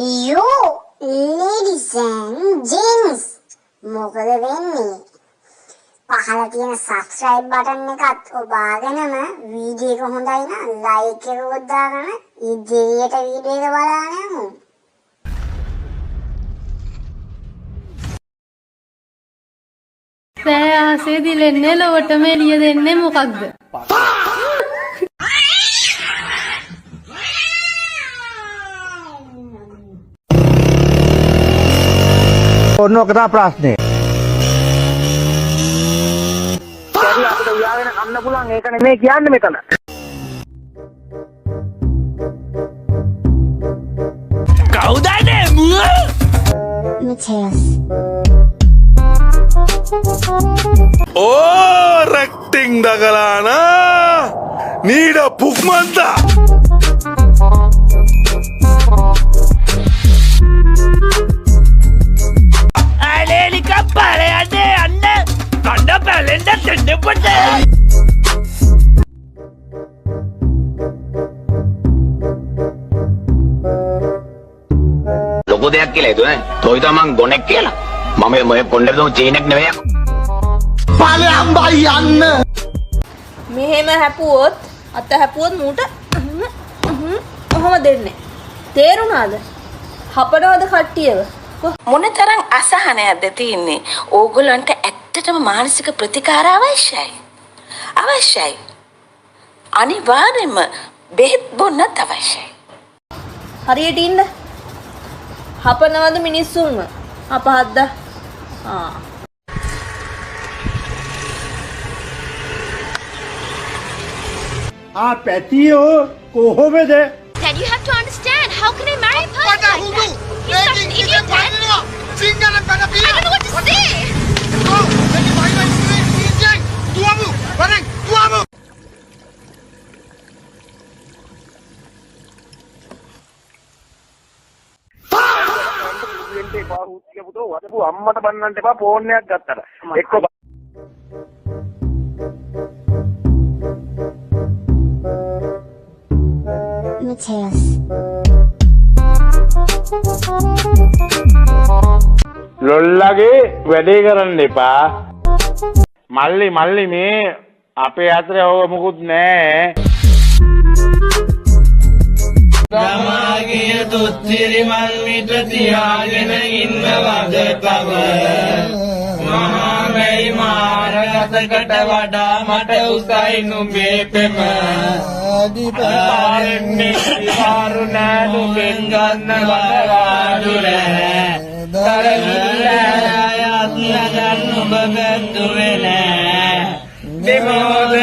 Yo, ladies and gents, මොකද වෙන්නේ? පහල තියෙන subscribe button එකත් ඔබාගෙනම වීඩියෝ එක හොඳයි නම් like එකකුත් දාගන්න ඉදිරියට වීඩියෝ එක බලන්න යමු. සෑ ආසේ දිලෙන්නේ ලොවටම එළිය දෙන්නේ මොකක්ද? ඔන්න ඔක තමයි ප්‍රශ්නේ. කැරි අපිට උයාගෙන කන්න පුළුවන් ඒක නෙමෙයි කියන්නේ මෙතන. කවුද නෙමුව? Matthias. Oh, recting dagalana. Need a pukmanta. ලොකු දෙයක් කියලා හිතුවේ නේ. තෝ හිතුවා මං ගොනෙක් කියලා. මම මේ පොණ්ඩේ දුන් චීනෙක් නෙවෙයි. ඵලයන් බයි යන්න. මෙහෙම හැපුවොත් අත හැපුවොත් මූට ඔහොම දෙන්නේ. තේරුණාද? හපනවද කට්ටියව? මොනතරම් අසහනයක්ද තියෙන්නේ? ඕගොල්ලන්ට ඇත්තටම මානසික ප්‍රතිකාර අවශ්‍යයි. අනිවාර්යයෙන්ම බෙහෙත් බොන්නත් අවශ්‍යයි. හරියට ඉන්න. හපනවද මිනිස්සුන්ව? අපහද්ද. පැතියෝ කොහොමද? Dad, you have to understand. How can I marry a person like that? He's such an idiot, Dad. I don't know what to say. අම්මට බන්නන්න එපා ෆෝන් එකක් ගත්තට. එක්ක Matthias. ලොල්ලගේ වැඩේ කරන්න එපා. මල්ලි මේ අපේ අතරේ ඕක මොකුත් නෑ. ගමාගේ තුත්තිරි මල් මිට තියාගෙන ඉන්නවද තව මහා මෙයි මාරගතකට වඩා මට උසයි නුඹේ පෙම පාරෙන්නේ පාරු නෑ නුඹෙන් ගන්න වඩාඩු නෑ තරගිල්ලා යත් නගන්න ඔබ බැද්දුවේ නෑ දෙමෝද